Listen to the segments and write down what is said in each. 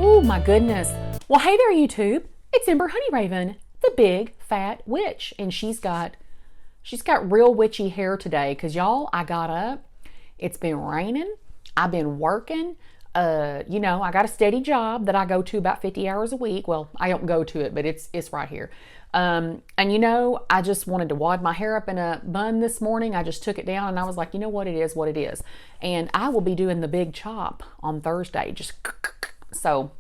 Oh my goodness. Well, hey there, YouTube. It's Ember Honeyraven, the big fat witch, and she's got real witchy hair today because y'all, I got up. It's been raining. I've been working. I got a steady job that I go to about 50 hours a week. Well, I don't go to it, but it's right here. I just wanted to wad my hair up in a bun this morning. I just took it down and I was like, you know what, it is what it is. And I will be doing the big chop on Thursday. So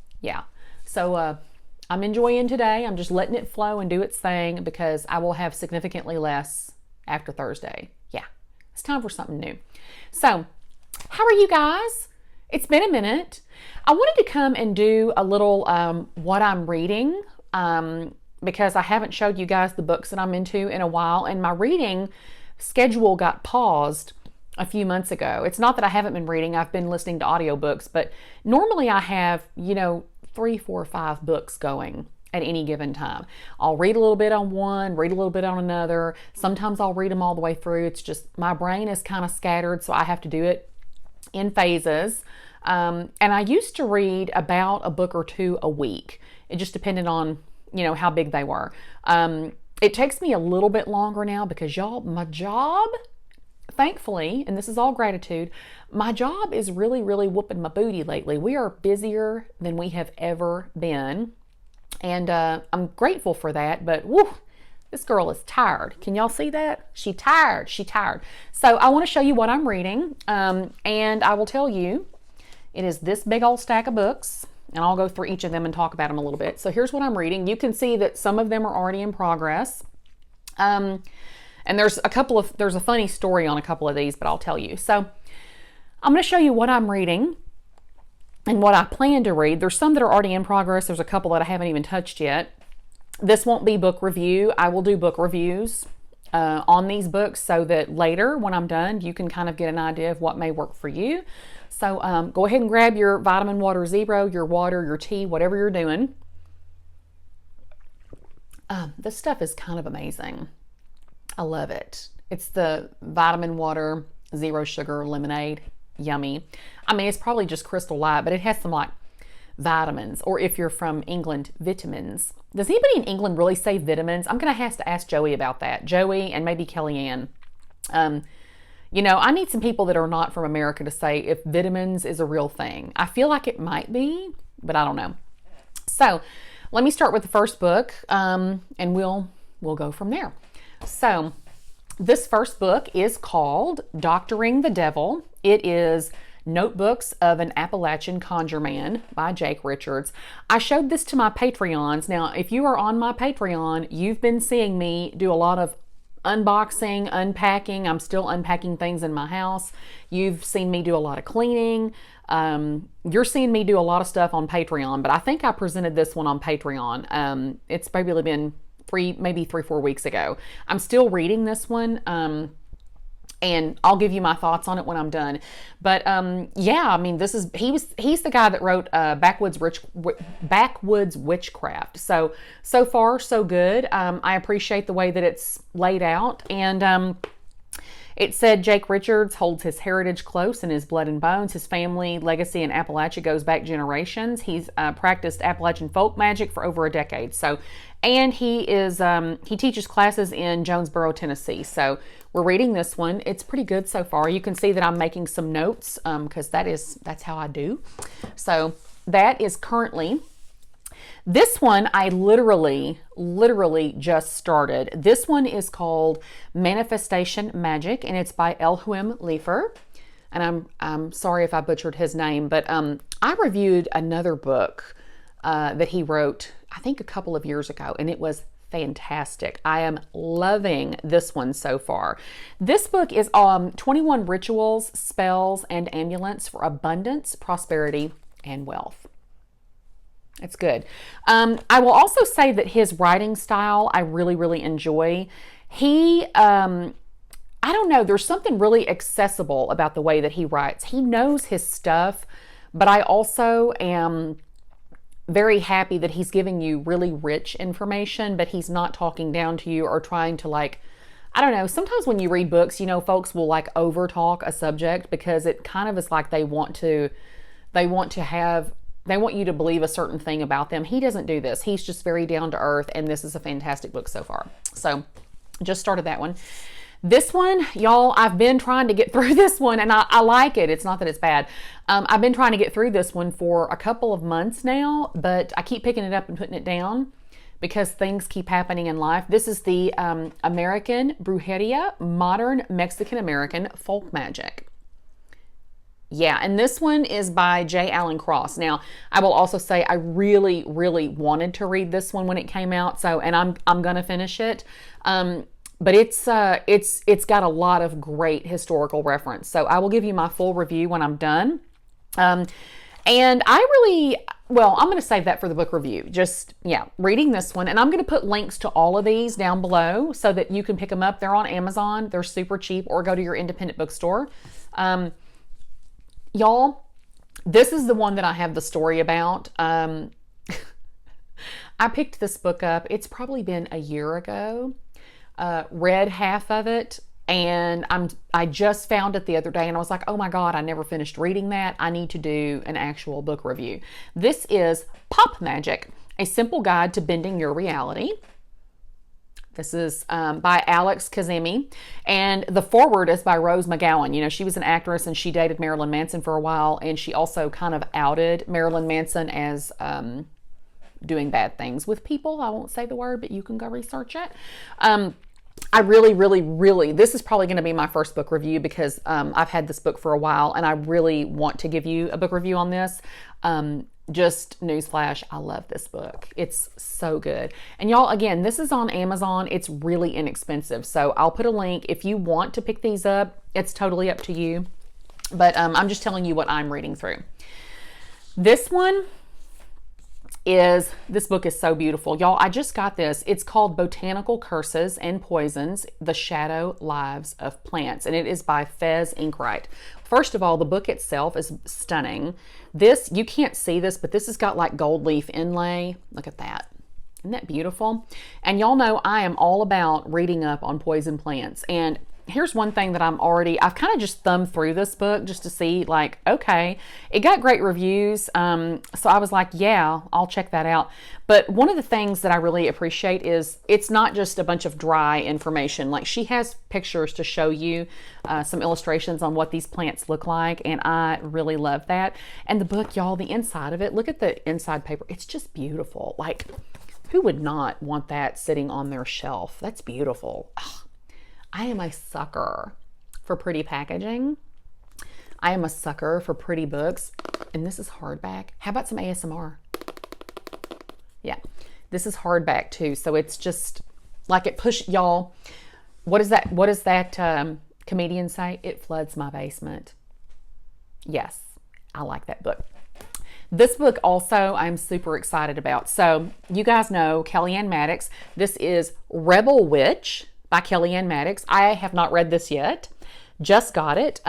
I'm enjoying today. I'm just letting it flow and do its thing because I will have significantly less after Thursday. Yeah, it's time for something new. So, how are you guys? It's been a minute. I wanted to come and do a little what I'm reading because I haven't showed you guys the books that I'm into in a while, and my reading schedule got paused a few months ago. It's not that I haven't been reading. I've been listening to audiobooks, but normally I have, 3, 4, 5 books going at any given time. I'll read a little bit on one, read a little bit on another. Sometimes I'll read them all the way through. It's just my brain is kind of scattered, so I have to do it in phases. And I used to read about a book or two a week. It just depended on, how big they were. It takes me a little bit longer now because y'all, my job, thankfully, and this is all gratitude, my job is really, really whooping my booty lately. We are busier than we have ever been. And I'm grateful for that, but whew, this girl is tired. Can y'all see that? She tired. So I want to show you what I'm reading. And I will tell you, it is this big old stack of books, and I'll go through each of them and talk about them a little bit. So here's what I'm reading. You can see that some of them are already in progress. And there's a funny story on a couple of these, but I'll tell you. So I'm going to show you what I'm reading and what I plan to read. There's some that are already in progress. There's a couple that I haven't even touched yet. This won't be book review. I will do book reviews on these books so that later when I'm done, you can kind of get an idea of what may work for you. So go ahead and grab your Vitamin Water Zero, your water, your tea, whatever you're doing. This stuff is kind of amazing. I love it. It's the Vitamin Water Zero Sugar Lemonade. Yummy. I mean, it's probably just Crystal Light, but it has some like vitamins, or if you're from England, vitamins. Does anybody in England really say vitamins? I'm going to have to ask Joey about that. Joey and maybe Kellyanne. I need some people that are not from America to say if vitamins is a real thing. I feel like it might be, but I don't know. So let me start with the first book, and we'll go from there. So this first book is called Doctoring the Devil. It is Notebooks of an Appalachian Conjure Man by Jake Richards. I showed this to my Patreons. Now, if you are on my Patreon, you've been seeing me do a lot of unboxing, unpacking. I'm still unpacking things in my house. You've seen me do a lot of cleaning. You're seeing me do a lot of stuff on Patreon, but I think I presented this one on Patreon. It's probably been 3-4 weeks ago. I'm still reading this one. And I'll give you my thoughts on it when I'm done. But he's the guy that wrote Backwoods Witchcraft. So far so good. I appreciate the way that it's laid out. And it said Jake Richards holds his heritage close in his blood and bones. His family legacy in Appalachia goes back generations. He's practiced Appalachian folk magic for over a decade. And he teaches classes in Jonesboro, Tennessee. So we're reading this one. It's pretty good so far. You can see that I'm making some notes because that's how I do. So that is currently. This one I literally just started. This one is called Manifestation Magic, and it's by Elhuim Leifer. And I'm sorry if I butchered his name, but I reviewed another book that he wrote, I think a couple of years ago, and it was fantastic. I am loving this one so far. This book is 21 rituals, spells, and amulets for abundance, prosperity, and wealth. It's good. I will also say that his writing style I really, really enjoy. He, I don't know, there's something really accessible about the way that he writes. He knows his stuff, but I also am very happy that he's giving you really rich information, but he's not talking down to you or trying to I don't know, sometimes when you read books, folks will over talk a subject because it kind of is like they want to have they want you to believe a certain thing about them. He doesn't do this. He's just very down to earth, and this is a fantastic book so far. So just started that one. This one, y'all, I've been trying to get through this one, and I like it. It's not that it's bad. I've been trying to get through this one for a couple of months now, but I keep picking it up and putting it down because things keep happening in life. This is the American Brujeria, Modern Mexican American Folk Magic. Yeah, and this one is by J. Allen Cross. Now, I will also say I really, really wanted to read this one when it came out, so, and I'm gonna finish it. But it's got a lot of great historical reference. So I will give you my full review when I'm done. And well, I'm going to save that for the book review. Just, yeah, reading this one. And I'm going to put links to all of these down below so that you can pick them up. They're on Amazon. They're super cheap, or go to your independent bookstore. Y'all, this is the one that I have the story about. I picked this book up. It's probably been a year ago. Read half of it, and I just found it the other day, and I was like, oh my God, I never finished reading that. I need to do an actual book review. This is Pop Magic, A Simple Guide to Bending Your Reality. This is by Alex Kazemi, and the foreword is by Rose McGowan. You know, she was an actress, and she dated Marilyn Manson for a while, and she also kind of outed Marilyn Manson as doing bad things with people. I won't say the word, but you can go research it. I really, this is probably going to be my first book review because I've had this book for a while, and I really want to give you a book review on this. Just newsflash, I love this book. It's so good. And y'all, again, this is on Amazon. It's really inexpensive. So I'll put a link. If you want to pick these up, it's totally up to you. But I'm just telling you what I'm reading through. This one this book is so beautiful. Y'all, I just got this. It's called Botanical Curses and Poisons, The Shadow Lives of Plants, and it is by Fez Inkwright. First of all, the book itself is stunning. This, you can't see this, but this has got like gold leaf inlay. Look at that. Isn't that beautiful? And y'all know I am all about reading up on poison plants, and here's one thing that I've kind of just thumbed through this book just to see, like, okay, it got great reviews. So I was like, yeah, I'll check that out. But one of the things that I really appreciate is it's not just a bunch of dry information. Like, she has pictures to show you some illustrations on what these plants look like. And I really love that. And the book, y'all, the inside of it, look at the inside paper. It's just beautiful. Like, who would not want that sitting on their shelf? That's beautiful. Ugh. I am a sucker for pretty packaging. I am a sucker for pretty books. And this is hardback. How about some ASMR? Yeah, this is hardback too. So it's just like it y'all. What is that comedian say? It floods my basement. Yes, I like that book. This book also I'm super excited about. So you guys know Kellyanne Maddox. This is Rebel Witch by Kellyanne Maddox. I have not read this yet. Just got it.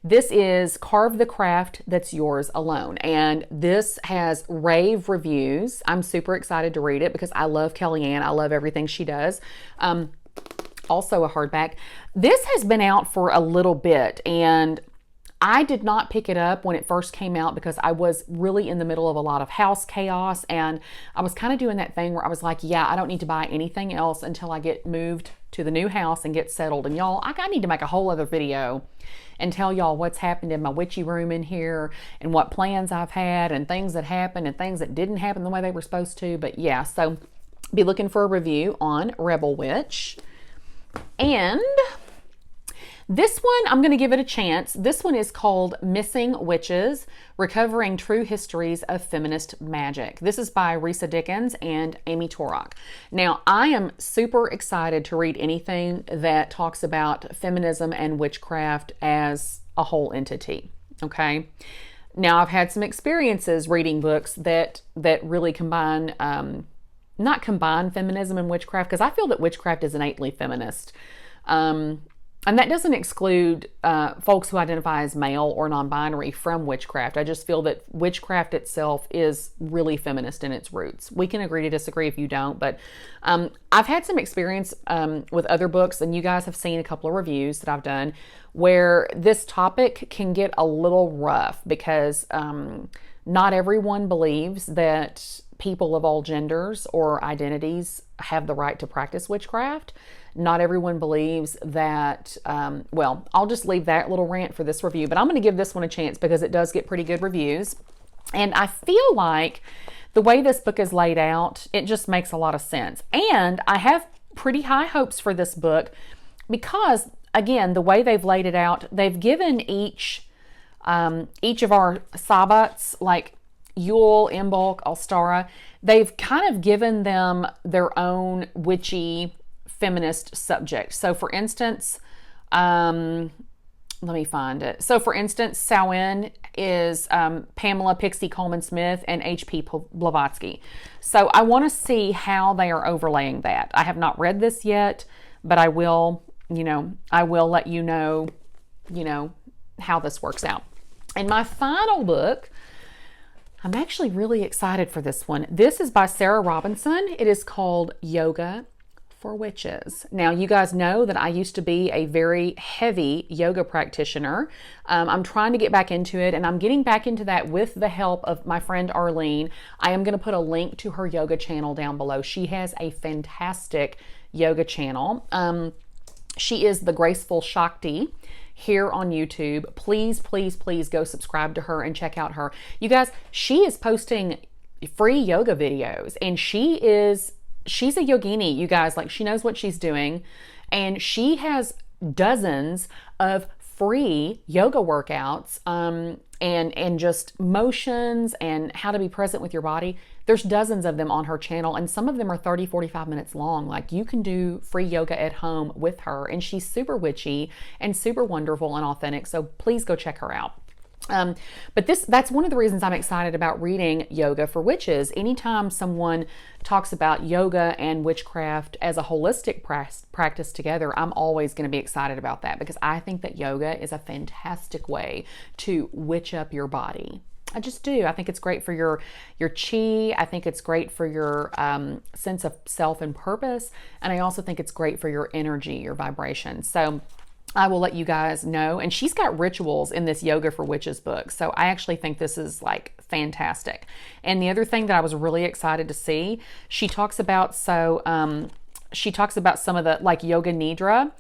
This is Carve the Craft That's Yours Alone. And this has rave reviews. I'm super excited to read it because I love Kellyanne. I love everything she does. Also a hardback. This has been out for a little bit, and I did not pick it up when it first came out because I was really in the middle of a lot of house chaos, and I was kind of doing that thing where I was like, yeah, I don't need to buy anything else until I get moved to the new house and get settled. And y'all, I need to make a whole other video and tell y'all what's happened in my witchy room in here and what plans I've had and things that happened and things that didn't happen the way they were supposed to. But yeah, so be looking for a review on Rebel Witch. And this one, I'm going to give it a chance. This one is called Missing Witches, Recovering True Histories of Feminist Magic. This is by Risa Dickens and Amy Torok. Now, I am super excited to read anything that talks about feminism and witchcraft as a whole entity, okay? Now, I've had some experiences reading books that really combine, not combine feminism and witchcraft, because I feel that witchcraft is innately feminist. And that doesn't exclude folks who identify as male or non-binary from witchcraft. I just feel that witchcraft itself is really feminist in its roots. We can agree to disagree if you don't, but I've had some experience with other books, and you guys have seen a couple of reviews that I've done where this topic can get a little rough because Not everyone believes that people of all genders or identities have the right to practice witchcraft. Not everyone believes that, well, I'll just leave that little rant for this review, but I'm going to give this one a chance because it does get pretty good reviews. And I feel like the way this book is laid out, it just makes a lot of sense. And I have pretty high hopes for this book because, again, the way they've laid it out, they've given each of our sabbats, like Yule, Imbolc, Alstara, they've kind of given them their own witchy feminist subject. So for instance, let me find it. So for instance, Samhain is Pamela Pixie Coleman Smith and H.P. Blavatsky. So I want to see how they are overlaying that. I have not read this yet, but I will, I will let you know, how this works out. And my final book, I'm actually really excited for this one. This is by Sarah Robinson. It is called Yoga for Witches. Now, you guys know that I used to be a very heavy yoga practitioner. I'm trying to get back into it, and I'm getting back into that with the help of my friend Arlene. I am going to put a link to her yoga channel down below. She has a fantastic yoga channel. She is the Graceful Shakti here on YouTube. Please, please, please go subscribe to her and check out her. You guys, she is posting free yoga videos, and she's a yogini, you guys. Like, she knows what she's doing, and she has dozens of free yoga workouts and just motions and how to be present with your body. There's dozens of them on her channel, and some of them are 30-45 minutes long. Like, you can do free yoga at home with her, and she's super witchy and super wonderful and authentic. So please go check her out. But that's one of the reasons I'm excited about reading Yoga for Witches. Anytime someone talks about yoga and witchcraft as a holistic practice together, I'm always going to be excited about that because I think that yoga is a fantastic way to witch up your body. I just do. I think it's great for your chi. I think it's great for your sense of self and purpose. And I also think it's great for your energy, your vibration. So I will let you guys know. And she's got rituals in this Yoga for Witches book. So I actually think this is like fantastic. And the other thing that I was really excited to see, she talks about some of the like yoga nidra,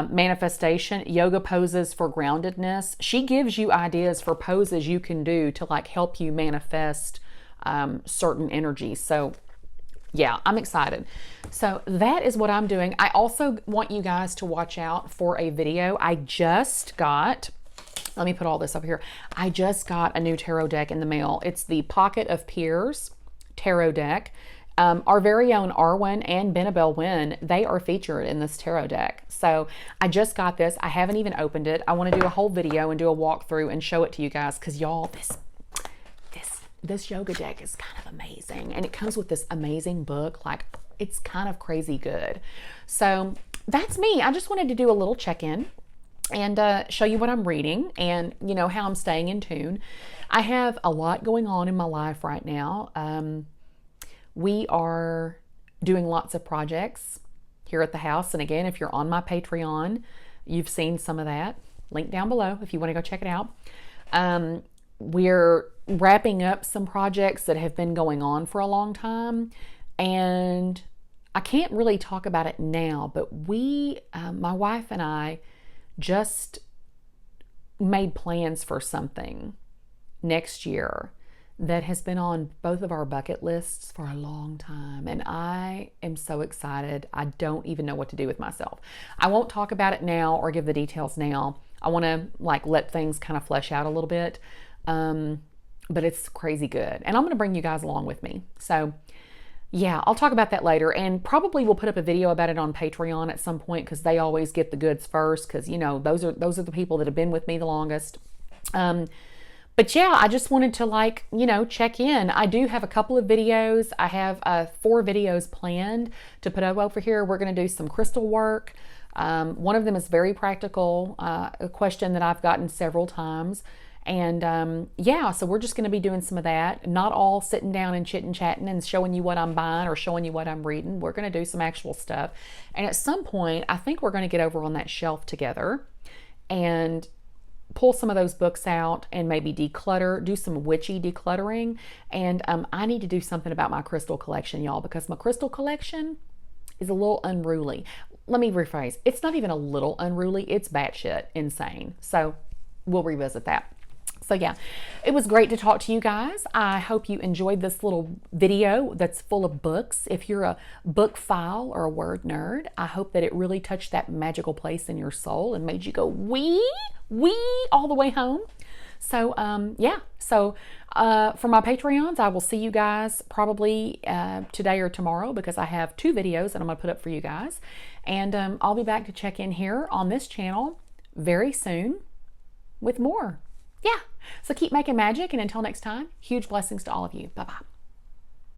manifestation, yoga poses for groundedness. She gives you ideas for poses you can do to like help you manifest certain energies. So yeah, I'm excited. So that is what I'm doing. I also want you guys to watch out for a video. I just got, let me put all this up here. I just got a new tarot deck in the mail. It's the Pocket of Peers tarot deck. Our very own Arwen and Benabel Wynn, they are featured in this tarot deck. So I just got this. I haven't even opened it. I want to do a whole video and do a walkthrough and show it to you guys because y'all, this yoga deck is kind of amazing, and it comes with this amazing book. Like, it's kind of crazy good. So that's me. I just wanted to do a little check-in and show you what I'm reading and how I'm staying in tune. I have a lot going on in my life right now. We are doing lots of projects here at the house, and again, if you're on my Patreon, you've seen some of that. Link down below if you want to go check it out. We're wrapping up some projects that have been going on for a long time, and I can't really talk about it now, but my wife and I just made plans for something next year that has been on both of our bucket lists for a long time, and I am so excited. I don't even know what to do with myself. I won't talk about it now or give the details now. I want to let things kind of flesh out a little bit. But it's crazy good. And I'm going to bring you guys along with me. So yeah, I'll talk about that later, and probably we'll put up a video about it on Patreon at some point because they always get the goods first because, those are the people that have been with me the longest. But yeah, I just wanted to check in. I do have a couple of videos. I have 4 videos planned to put up over here. We're going to do some crystal work. One of them is very practical, a question that I've gotten several times. And yeah, so we're just going to be doing some of that. Not all sitting down and chit-chatting and showing you what I'm buying or showing you what I'm reading. We're going to do some actual stuff. And at some point, I think we're going to get over on that shelf together and pull some of those books out and maybe declutter, do some witchy decluttering. And I need to do something about my crystal collection, y'all, because my crystal collection is a little unruly. Let me rephrase. It's not even a little unruly. It's batshit insane. So we'll revisit that. So yeah, it was great to talk to you guys. I hope you enjoyed this little video that's full of books. If you're a book file or a word nerd, I hope that it really touched that magical place in your soul and made you go wee all the way home. So yeah, so for my Patreons, I will see you guys probably today or tomorrow, because I have 2 videos that I'm going to put up for you guys. And I'll be back to check in here on this channel very soon with more. Yeah, so keep making magic, and until next time, huge blessings to all of you. Bye-bye.